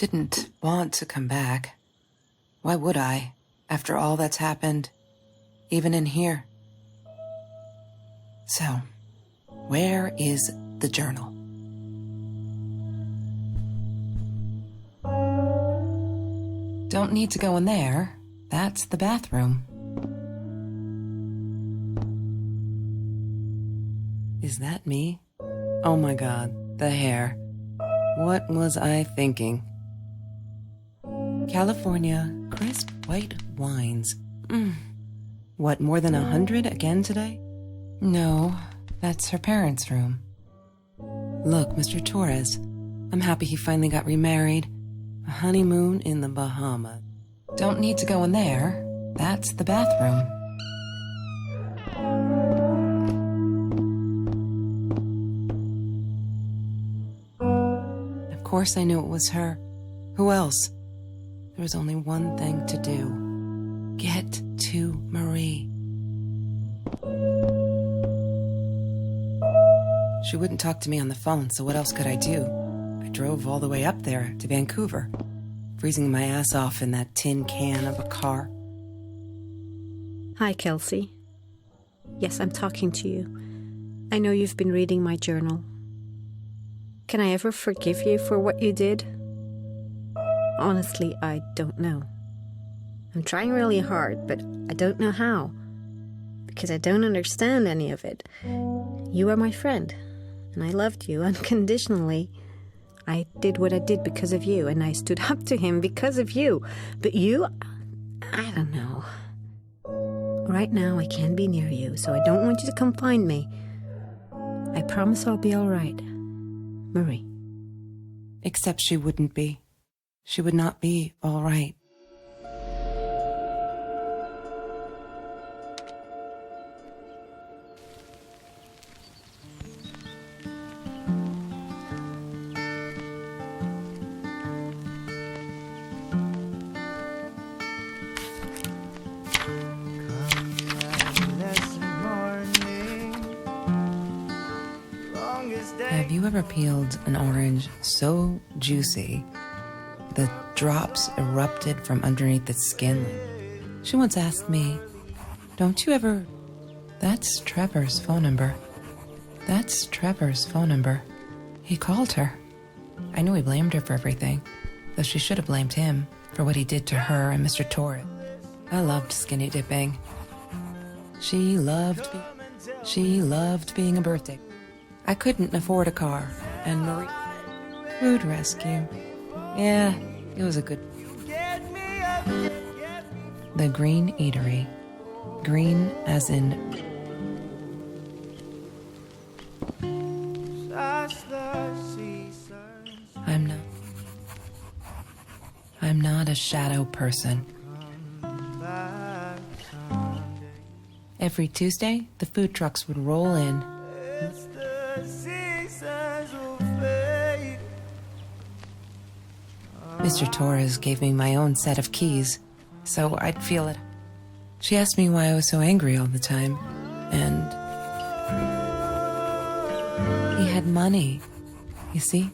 didn't want to come back. Why would I, after all that's happened, even in here? So, where is the journal? Don't need to go in there. That's the bathroom. Is that me? Oh my God, the hair. What was I thinking? California crisp white wines. What, more than 100 again today? No, that's her parents' room. Look, Mr. Torres, I'm happy he finally got remarried. A honeymoon in the Bahamas. Don't need to go in there. That's the bathroom. Of course I knew it was her. Who else? There was only one thing to do. Get to Marie. She wouldn't talk to me on the phone, so what else could I do? I drove all the way up there to Vancouver, freezing my ass off in that tin can of a car. Hi, Kelsey. Yes, I'm talking to you. I know you've been reading my journal. Can I ever forgive you for what you did? Honestly, I don't know. I'm trying really hard, but I don't know how. Because I don't understand any of it. You are my friend, and I loved you unconditionally. I did what I did because of you, and I stood up to him because of you. But you, I don't know. Right now, I can't be near you, so I don't want you to come find me. I promise I'll be all right. Marie. Except she wouldn't be. She would not be all right. Have you ever peeled an orange so juicy the drops erupted from underneath its skin? She once asked me, don't you ever... That's Trevor's phone number. That's Trevor's phone number. He called her. I knew he blamed her for everything, though she should have blamed him for what he did to her and Mr. Torres. I loved skinny dipping. She loved being a birthday. I couldn't afford a car, and Marie... Food rescue. Yeah, it was a good... The Green Eatery. Green as in... I'm not a shadow person. Every Tuesday, the food trucks would roll in. Mr. Torres gave me my own set of keys, so I'd feel it. She asked me why I was so angry all the time, and... He had money, you see?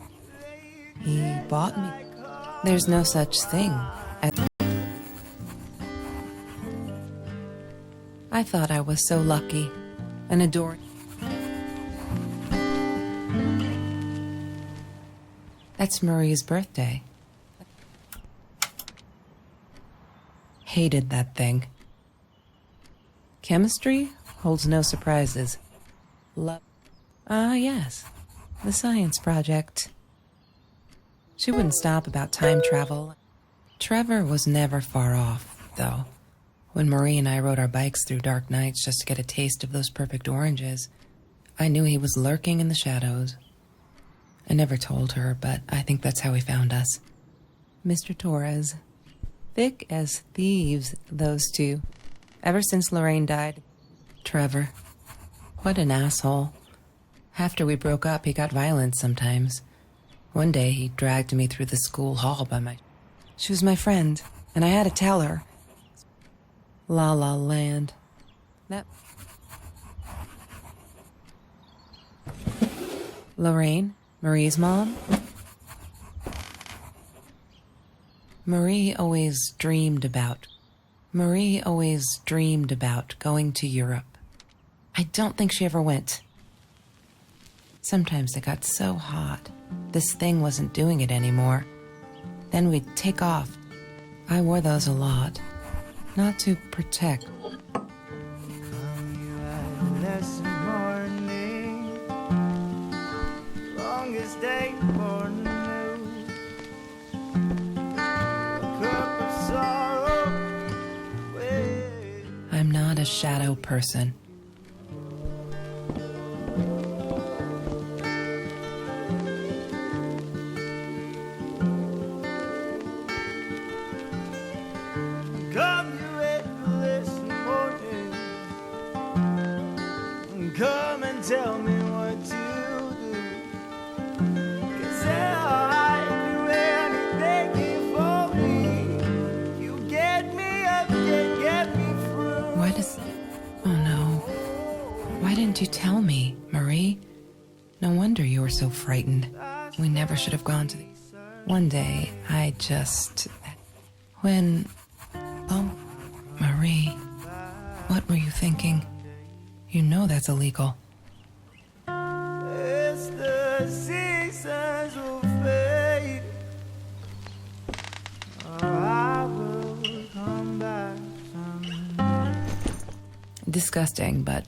He bought me. There's no such thing as... I thought I was so lucky and adored. That's Marie's birthday. Hated that thing. Chemistry holds no surprises. Yes. The science project. She wouldn't stop about time travel. Trevor was never far off, though. When Marie and I rode our bikes through dark nights just to get a taste of those perfect oranges, I knew he was lurking in the shadows. I never told her, but I think that's how he found us. Mr. Torres. Thick as thieves, those two. Ever since Lorraine died. Trevor. What an asshole. After we broke up, he got violent sometimes. One day, he dragged me through the school hall by my... She was my friend, and I had to tell her. La La Land. That... Lorraine, Marie's mom? Marie always dreamed about going to Europe. I don't think she ever went. Sometimes it got so hot, this thing wasn't doing it anymore. Then we'd take off. I wore those a lot, not to protect. I'm not a shadow person. Come and tell me what to do, 'cause I do anything for me. You get me up, get me through. Oh no. Why didn't you tell me, Marie? No wonder you were so frightened. We never should have gone to the... One day, Oh, Marie, what were you thinking? You know that's illegal. It's the seasons will fade. Oh, I will come back someday. Disgusting, but...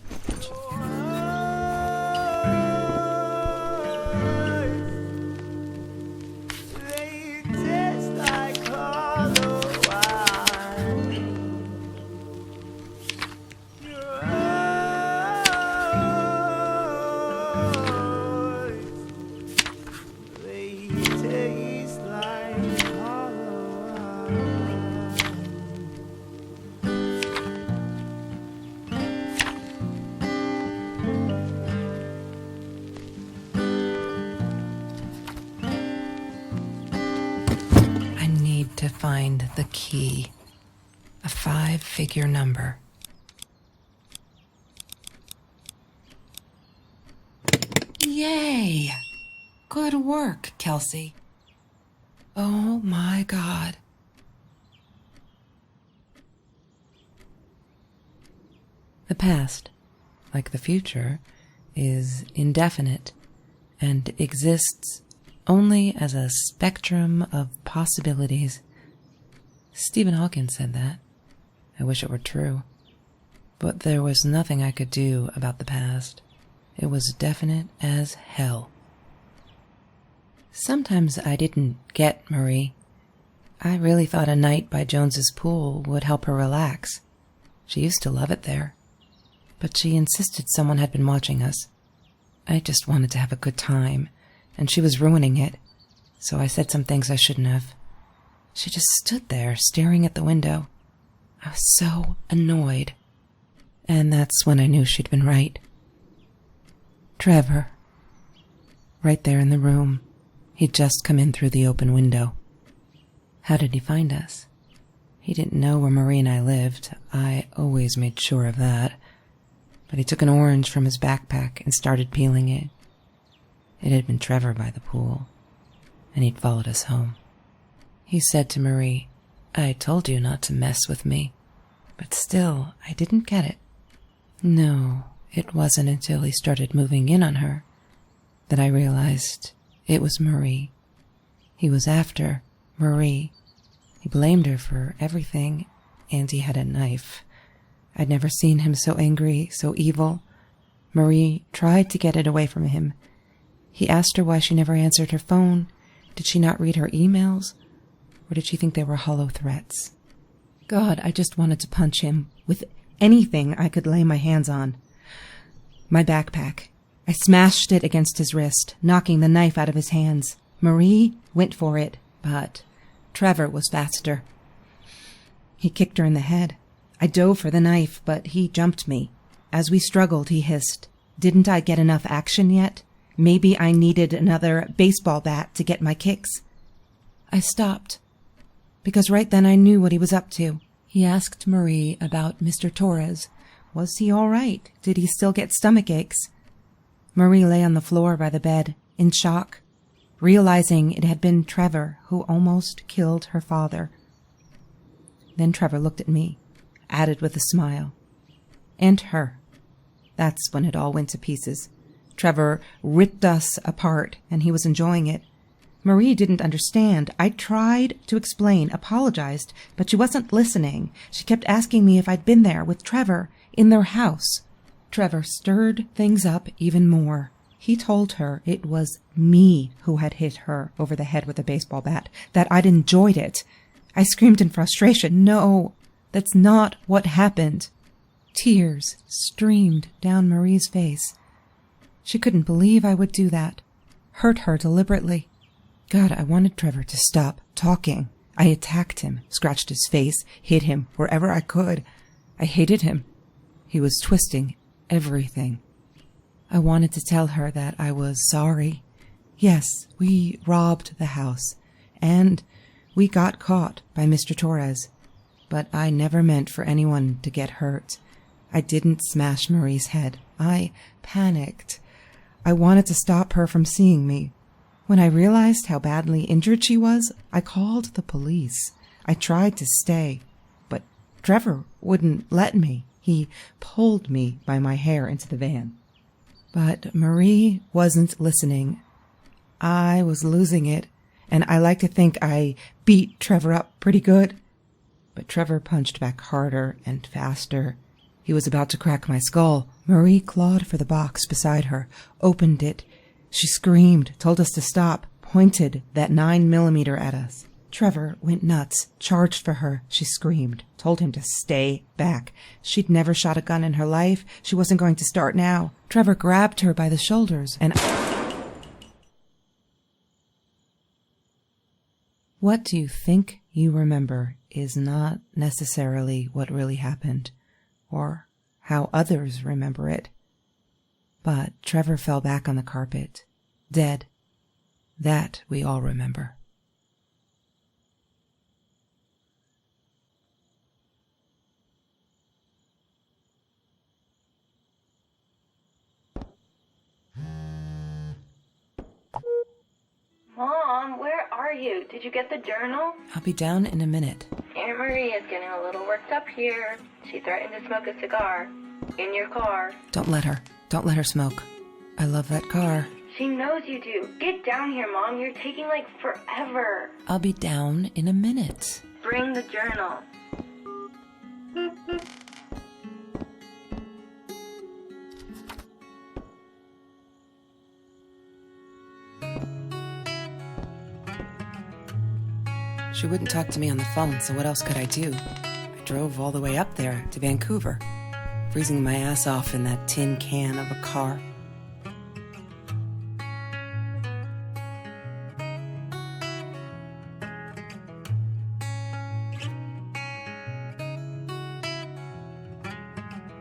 They taste like hollow wine. Your eyes, they taste like hollow wine. I need to find the key. A 5-figure number. Yay! Good work, Kelsey. Oh my God. The past, like the future, is indefinite and exists only as a spectrum of possibilities. Stephen Hawking said that. I wish it were true. But there was nothing I could do about the past. It was definite as hell. Sometimes I didn't get Marie. I really thought a night by Jones's pool would help her relax. She used to love it there. But she insisted someone had been watching us. I just wanted to have a good time, and she was ruining it, so I said some things I shouldn't have. She just stood there, staring at the window. I was so annoyed. And that's when I knew she'd been right. Trevor. Right there in the room. He'd just come in through the open window. How did he find us? He didn't know where Marie and I lived. I always made sure of that. But he took an orange from his backpack and started peeling it. It had been Trevor by the pool, and he'd followed us home. He said to Marie, "I told you not to mess with me." But still, I didn't get it. No, it wasn't until he started moving in on her that I realized it was Marie. He was after Marie. He blamed her for everything, and he had a knife. I'd never seen him so angry, so evil. Marie tried to get it away from him. He asked her why she never answered her phone. Did she not read her emails? Or did she think they were hollow threats? God, I just wanted to punch him with anything I could lay my hands on. My backpack. I smashed it against his wrist, knocking the knife out of his hands. Marie went for it, but Trevor was faster. He kicked her in the head. I dove for the knife, but he jumped me. As we struggled, he hissed, "Didn't I get enough action yet? Maybe I needed another baseball bat to get my kicks." I stopped, because right then I knew what he was up to. He asked Marie about Mr. Torres. Was he all right? Did he still get stomach aches? Marie lay on the floor by the bed, in shock. realizing it had been Trevor who almost killed her father. Then Trevor looked at me, added with a smile. And her. That's when it all went to pieces. Trevor ripped us apart, and he was enjoying it. Marie didn't understand. I tried to explain, apologized, but she wasn't listening. She kept asking me if I'd been there with Trevor in their house. Trevor stirred things up even more. He told her it was me who had hit her over the head with a baseball bat, that I'd enjoyed it. I screamed in frustration. No, that's not what happened. Tears streamed down Marie's face. She couldn't believe I would do that. Hurt her deliberately. God, I wanted Trevor to stop talking. I attacked him, scratched his face, hit him wherever I could. I hated him. He was twisting everything. I wanted to tell her that I was sorry. Yes, we robbed the house, and we got caught by Mr. Torres. But I never meant for anyone to get hurt. I didn't smash Marie's head. I panicked. I wanted to stop her from seeing me. When I realized how badly injured she was, I called the police. I tried to stay, but Trevor wouldn't let me. He pulled me by my hair into the van. But Marie wasn't listening. I was losing it, and I like to think I beat Trevor up pretty good. But Trevor punched back harder and faster. He was about to crack my skull. Marie clawed for the box beside her, opened it. She screamed, told us to stop, pointed that 9mm at us. Trevor went nuts, charged for her. She screamed, told him to stay back. She'd never shot a gun in her life. She wasn't going to start now. Trevor grabbed her by the shoulders and... What you think you remember is not necessarily what really happened, or how others remember it. But Trevor fell back on the carpet, dead. That we all remember. Mom, where are you? Did you get the journal? I'll be down in a minute. Aunt Marie is getting a little worked up here. She threatened to smoke a cigar. In your car. Don't let her. Don't let her smoke. I love that car. She knows you do. Get down here, Mom. You're taking, forever. I'll be down in a minute. Bring the journal. She wouldn't talk to me on the phone, so what else could I do? I drove all the way up there to Vancouver, freezing my ass off in that tin can of a car.